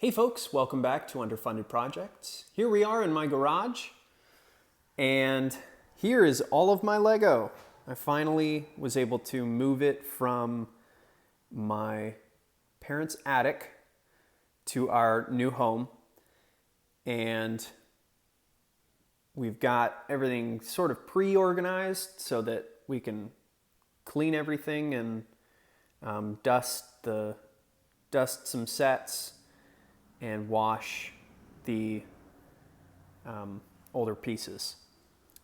Hey folks, welcome back to Underfunded Projects. Here we are in my garage, and here is all of my Lego. I finally was able to move it from my parents' attic to our new home, and we've got everything sort of pre-organized so that we can clean everything and dust some sets and wash the older pieces.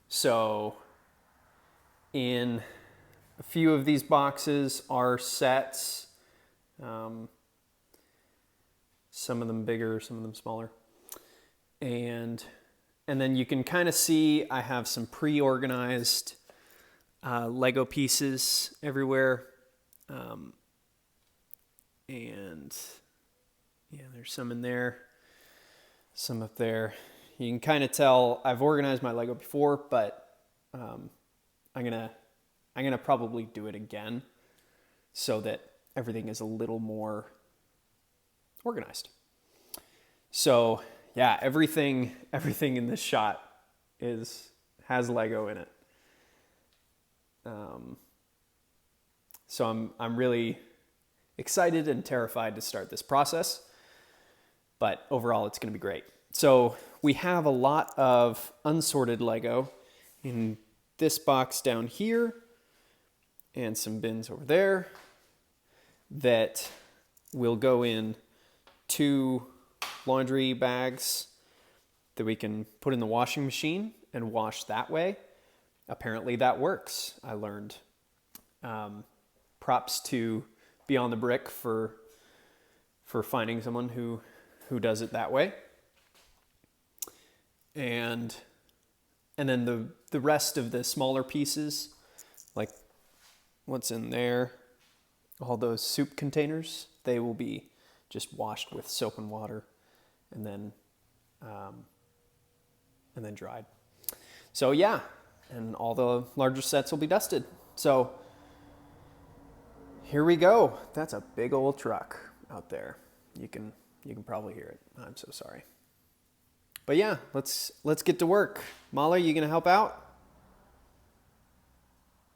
So in a few of these boxes are sets, some of them bigger, some of them smaller. And then you can kind of see I have some pre-organized Lego pieces everywhere. And yeah, there's some in there, some up there. You can kind of tell I've organized my Lego before, but I'm gonna probably do it again so that everything is a little more organized. So yeah, everything in this shot has Lego in it. So I'm really excited and terrified to start this process. But overall, it's going to be great. So we have a lot of unsorted Lego in this box down here and some bins over there that will go in 2 laundry bags that we can put in the washing machine and wash that way. Apparently that works, I learned. Props to Beyond the Brick for finding someone who does it that way. And then the rest of the smaller pieces, like what's in there, all those soup containers, they will be just washed with soap and water and then dried. So yeah, and all the larger sets will be dusted. So here we go. That's a big old truck out there. You can probably hear it. I'm so sorry. But yeah, let's get to work. Molly, you gonna help out?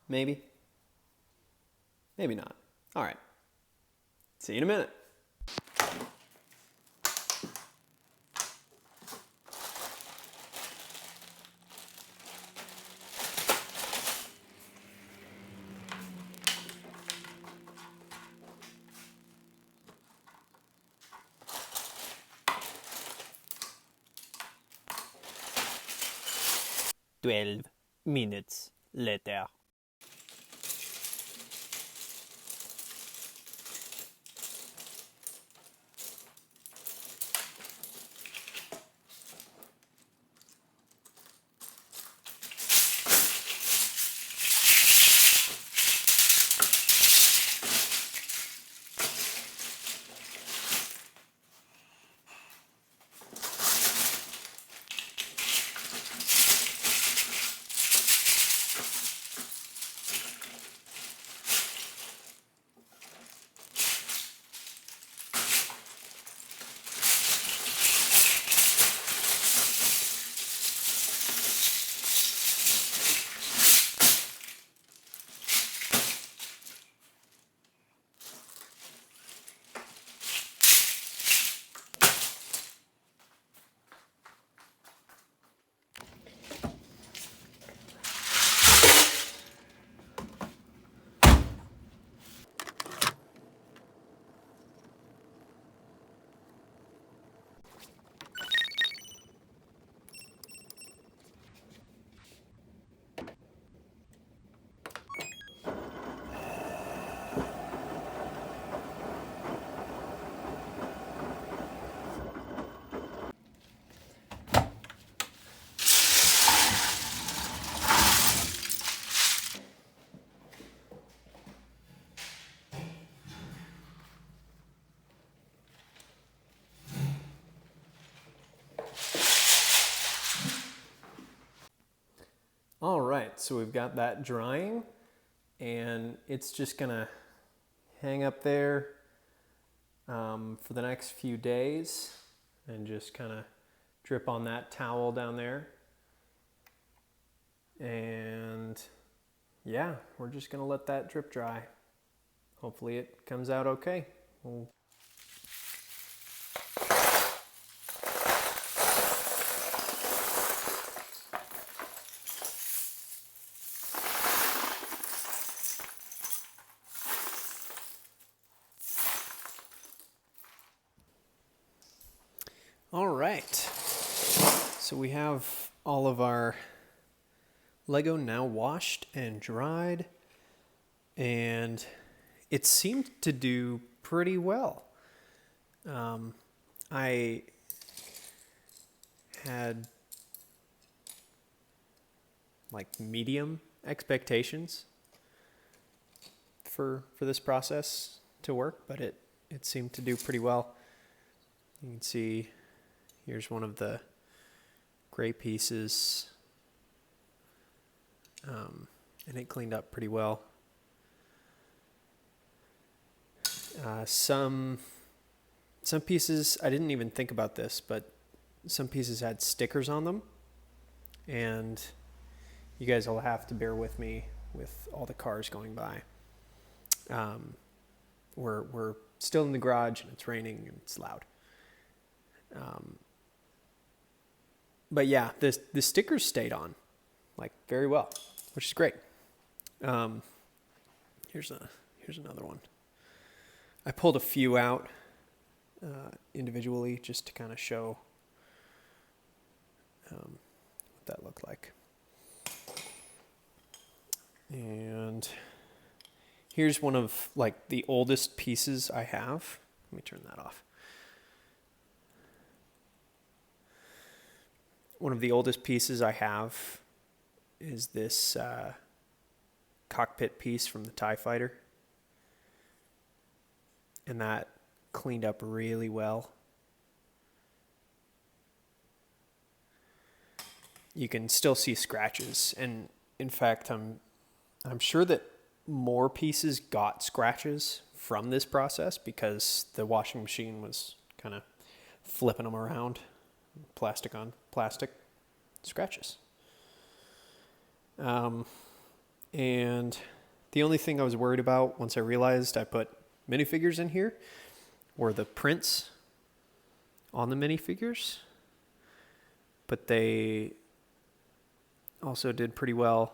Maybe. Maybe not. All right. See you in a minute. Twelve minutes later. All right, so we've got that drying, and it's just gonna hang up there for the next few days and just kind of drip on that towel down there. And yeah, we're just going to let that drip dry. Hopefully it comes out okay. All right, so we have all of our Lego now washed and dried, and it seemed to do pretty well. I had like medium expectations for this process to work, but it seemed to do pretty well. You can see here's one of the gray pieces, and it cleaned up pretty well. Some pieces, I didn't even think about this, but some pieces had stickers on them, and you guys will have to bear with me with all the cars going by. We're still in the garage and it's raining and it's loud. But yeah, the stickers stayed on like very well, which is great. Here's another one. I pulled a few out individually just to kind of show what that looked like. And here's one of like the oldest pieces I have. Let me turn that off. One of the oldest pieces I have is this cockpit piece from the TIE Fighter. And that cleaned up really well. You can still see scratches, and in fact, I'm sure that more pieces got scratches from this process because the washing machine was kind of flipping them around, plastic on plastic scratches. And the only thing I was worried about once I realized I put minifigures in here were the prints on the minifigures, but they also did pretty well,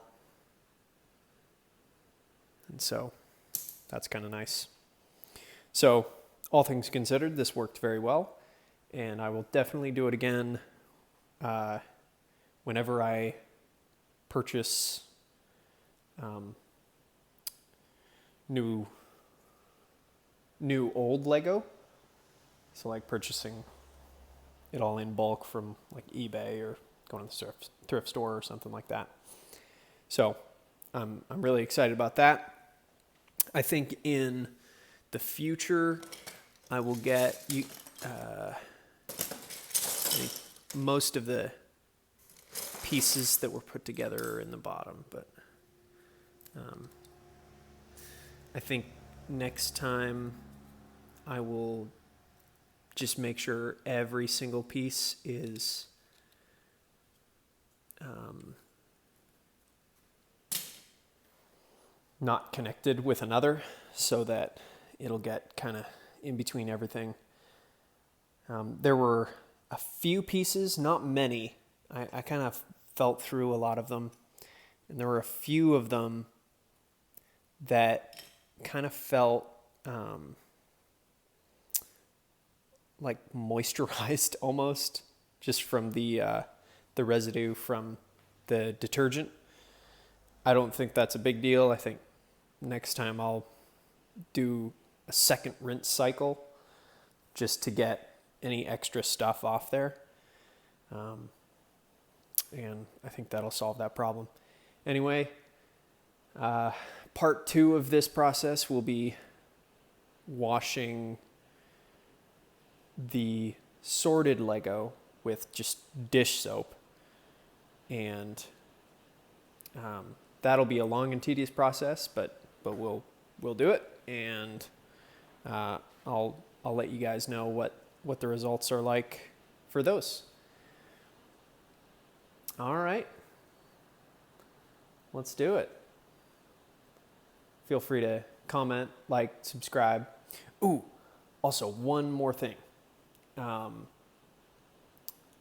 and so that's kind of nice. So all things considered, this worked very well, and I will definitely do it again whenever I purchase new old Lego. So like purchasing it all in bulk from like eBay or going to the thrift store or something like that. So I'm really excited about that. I think in the future I will get most of the pieces that were put together are in the bottom, but I think next time I will just make sure every single piece is not connected with another, so that it'll get kind of in between everything. There were a few pieces, not many. I kind of felt through a lot of them, and there were a few of them that kind of felt like moisturized almost, just from the residue from the detergent. I don't think that's a big deal. I think next time I'll do a second rinse cycle just to get any extra stuff off there. And I think that'll solve that problem. Anyway, part 2 of this process will be washing the sorted Lego with just dish soap, and that'll be a long and tedious process, but we'll do it, and I'll I'll let you guys know what the results are like for those. All right. Let's do it. Feel free to comment, like, subscribe. Ooh, also one more thing.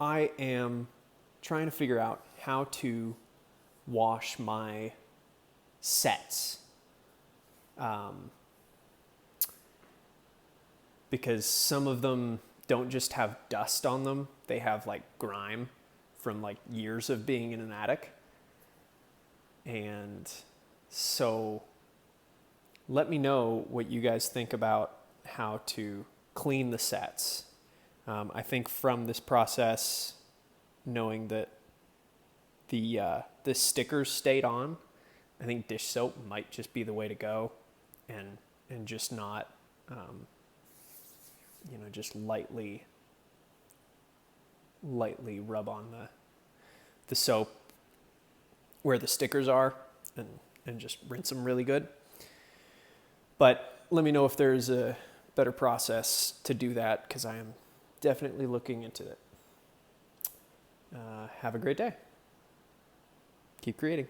I am trying to figure out how to wash my sets. Because some of them don't just have dust on them, they have like grime from like years of being in an attic. And so let me know what you guys think about how to clean the sets. I think from this process, knowing that the stickers stayed on, I think dish soap might just be the way to go, and just not, just lightly rub on the soap where the stickers are, and just rinse them really good. But let me know if there's a better process to do that, because I am definitely looking into it. Have a great day. Keep creating.